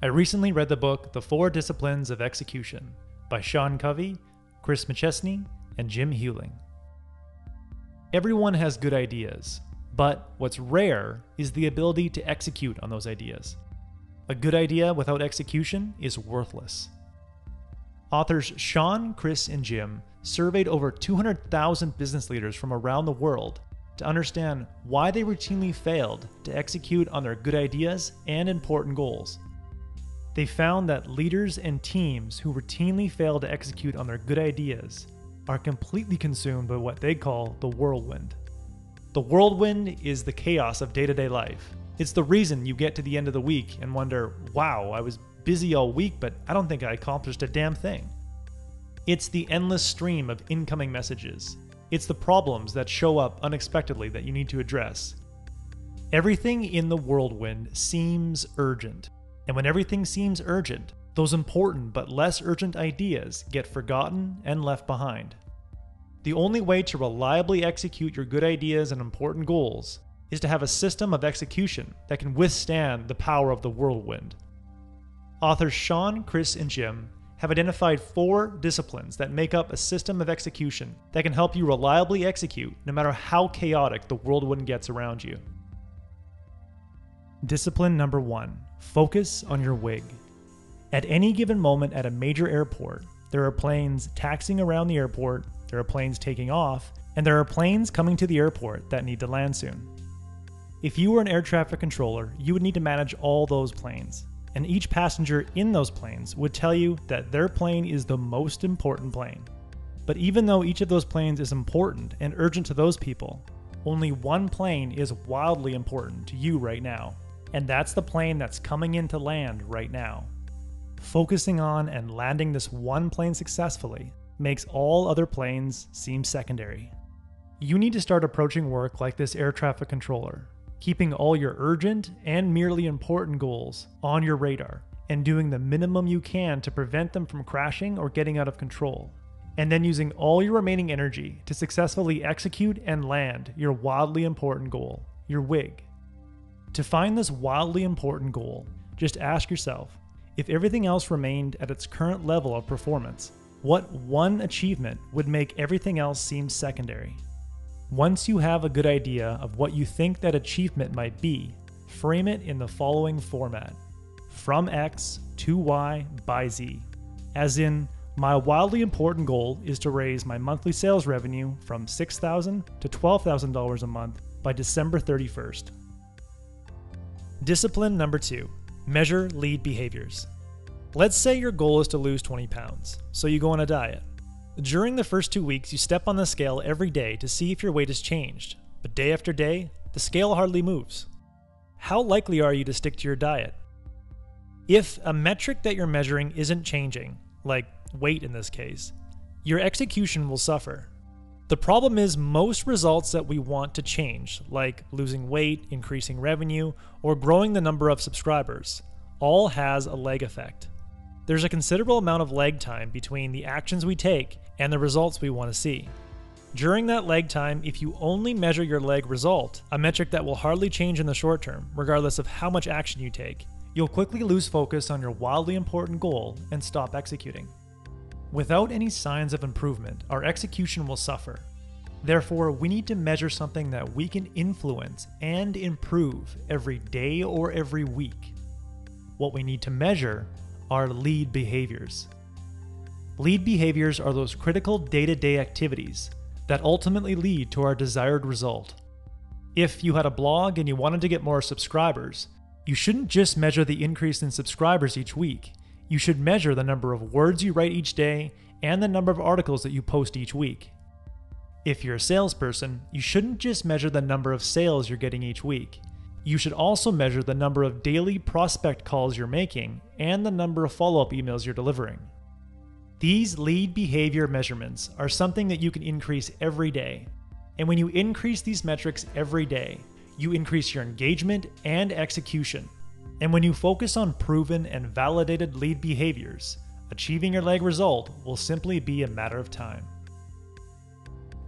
I recently read the book The 4 Disciplines of Execution by Covey, Chris McChesney, and Jim Huling. Everyone has good ideas, but what's rare is the ability to execute on those ideas. A good idea without execution is worthless. Authors Sean, Chris, and Jim surveyed over 200,000 business leaders from around the world to understand why they routinely failed to execute on their good ideas and important goals. They found that leaders and teams who routinely fail to execute on their good ideas are completely consumed by what they call the whirlwind. The whirlwind is the chaos of day-to-day life. It's the reason you get to the end of the week and wonder, wow, I was busy all week, but I don't think I accomplished a damn thing. It's the endless stream of incoming messages. It's the problems that show up unexpectedly that you need to address. Everything in the whirlwind seems urgent. And when everything seems urgent, those important but less urgent ideas get forgotten and left behind. The only way to reliably execute your good ideas and important goals is to have a system of execution that can withstand the power of the whirlwind. Authors Sean, Chris, and Jim have identified 4 disciplines that make up a system of execution that can help you reliably execute no matter how chaotic the whirlwind gets around you. Discipline number 1. Focus on your wig. At any given moment at a major airport, there are planes taxiing around the airport, there are planes taking off, and there are planes coming to the airport that need to land soon. If you were an air traffic controller, you would need to manage all those planes, and each passenger in those planes would tell you that their plane is the most important plane. But even though each of those planes is important and urgent to those people, only one plane is wildly important to you right now. And that's the plane that's coming in to land right now. Focusing on and landing this one plane successfully makes all other planes seem secondary. You need to start approaching work like this air traffic controller, keeping all your urgent and merely important goals on your radar and doing the minimum you can to prevent them from crashing or getting out of control, and then using all your remaining energy to successfully execute and land your wildly important goal, your wig. To find this wildly important goal, just ask yourself, if everything else remained at its current level of performance, what one achievement would make everything else seem secondary? Once you have a good idea of what you think that achievement might be, frame it in the following format: from X to Y by Z. As in, my wildly important goal is to raise my monthly sales revenue from $6,000 to $12,000 a month by December 31st. Discipline number 2, measure lead behaviors. Let's say your goal is to lose 20 pounds, so you go on a diet. During the first 2 weeks, you step on the scale every day to see if your weight has changed, but day after day, the scale hardly moves. How likely are you to stick to your diet? If a metric that you're measuring isn't changing, like weight in this case, your execution will suffer. The problem is most results that we want to change, like losing weight, increasing revenue, or growing the number of subscribers, all has a lag effect. There's a considerable amount of lag time between the actions we take and the results we want to see. During that lag time, if you only measure your lag result, a metric that will hardly change in the short term, regardless of how much action you take, you'll quickly lose focus on your wildly important goal and stop executing. Without any signs of improvement, our execution will suffer. Therefore, we need to measure something that we can influence and improve every day or every week. What we need to measure are lead behaviors. Lead behaviors are those critical day-to-day activities that ultimately lead to our desired result. If you had a blog and you wanted to get more subscribers, you shouldn't just measure the increase in subscribers each week. You should measure the number of words you write each day and the number of articles that you post each week. If you're a salesperson, you shouldn't just measure the number of sales you're getting each week. You should also measure the number of daily prospect calls you're making and the number of follow-up emails you're delivering. These lead behavior measurements are something that you can increase every day. And when you increase these metrics every day, you increase your engagement and execution. And when you focus on proven and validated lead behaviors, achieving your lag result will simply be a matter of time.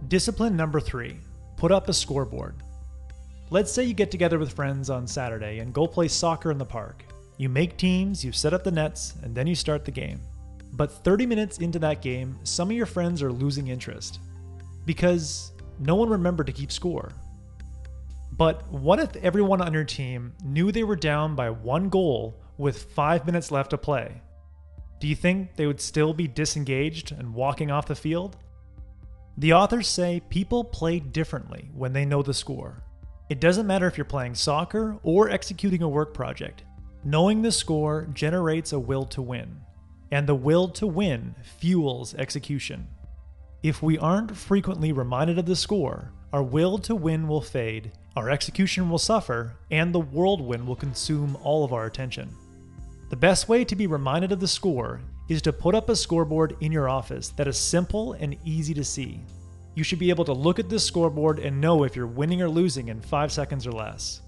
Discipline number 3, put up a scoreboard. Let's say you get together with friends on Saturday and go play soccer in the park. You make teams, you set up the nets, and then you start the game. But 30 minutes into that game, some of your friends are losing interest because no one remembered to keep score. But what if everyone on your team knew they were down by 1 goal with 5 minutes left to play? Do you think they would still be disengaged and walking off the field? The authors say people play differently when they know the score. It doesn't matter if you're playing soccer or executing a work project. Knowing the score generates a will to win, and the will to win fuels execution. If we aren't frequently reminded of the score, our will to win will fade, our execution will suffer, and the whirlwind will consume all of our attention. The best way to be reminded of the score is to put up a scoreboard in your office that is simple and easy to see. You should be able to look at this scoreboard and know if you're winning or losing in 5 seconds or less.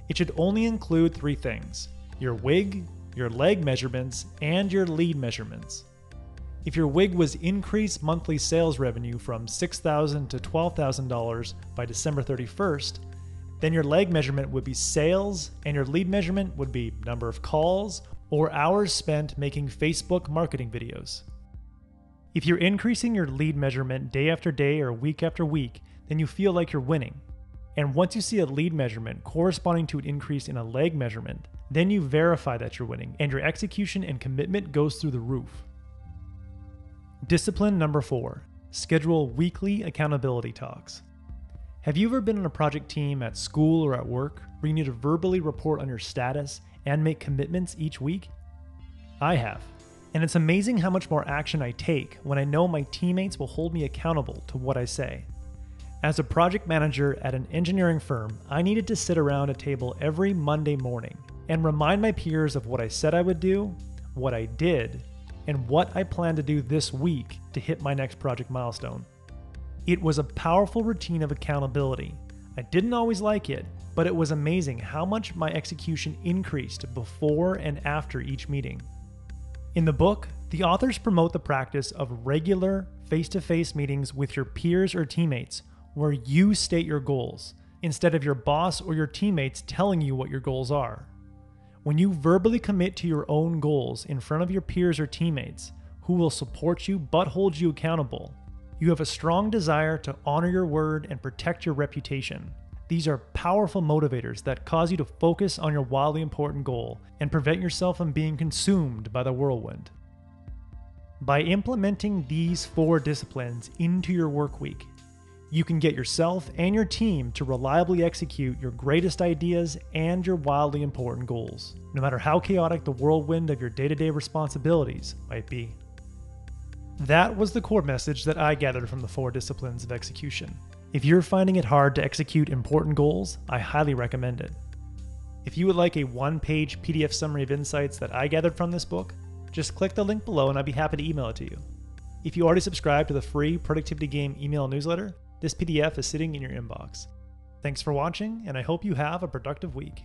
It should only include 3 things: your WIG, your leg measurements, and your lead measurements. If your WIG was increased monthly sales revenue from $6,000 to $12,000 by December 31st, then your leg measurement would be sales, and your lead measurement would be number of calls or hours spent making Facebook marketing videos. If you're increasing your lead measurement day after day or week after week, then you feel like you're winning. And once you see a lead measurement corresponding to an increase in a leg measurement, then you verify that you're winning, and your execution and commitment goes through the roof. Discipline number 4, schedule weekly accountability talks. Have you ever been on a project team at school or at work where you need to verbally report on your status and make commitments each week? I have. And it's amazing how much more action I take when I know my teammates will hold me accountable to what I say. As a project manager at an engineering firm, I needed to sit around a table every Monday morning and remind my peers of what I said I would do, what I did, and what I plan to do this week to hit my next project milestone. It was a powerful routine of accountability. I didn't always like it, but it was amazing how much my execution increased before and after each meeting. In the book, the authors promote the practice of regular face-to-face meetings with your peers or teammates where you state your goals instead of your boss or your teammates telling you what your goals are. When you verbally commit to your own goals in front of your peers or teammates who will support you but hold you accountable, you have a strong desire to honor your word and protect your reputation. These are powerful motivators that cause you to focus on your wildly important goal and prevent yourself from being consumed by the whirlwind. By implementing these 4 disciplines into your work week, you can get yourself and your team to reliably execute your greatest ideas and your wildly important goals, no matter how chaotic the whirlwind of your day-to-day responsibilities might be. That was the core message that I gathered from the 4 disciplines of execution. If you're finding it hard to execute important goals, I highly recommend it. If you would like a 1-page PDF summary of insights that I gathered from this book, just click the link below and I'd be happy to email it to you. If you already subscribe to the free Productivity Game email newsletter, this PDF is sitting in your inbox. Thanks for watching, and I hope you have a productive week.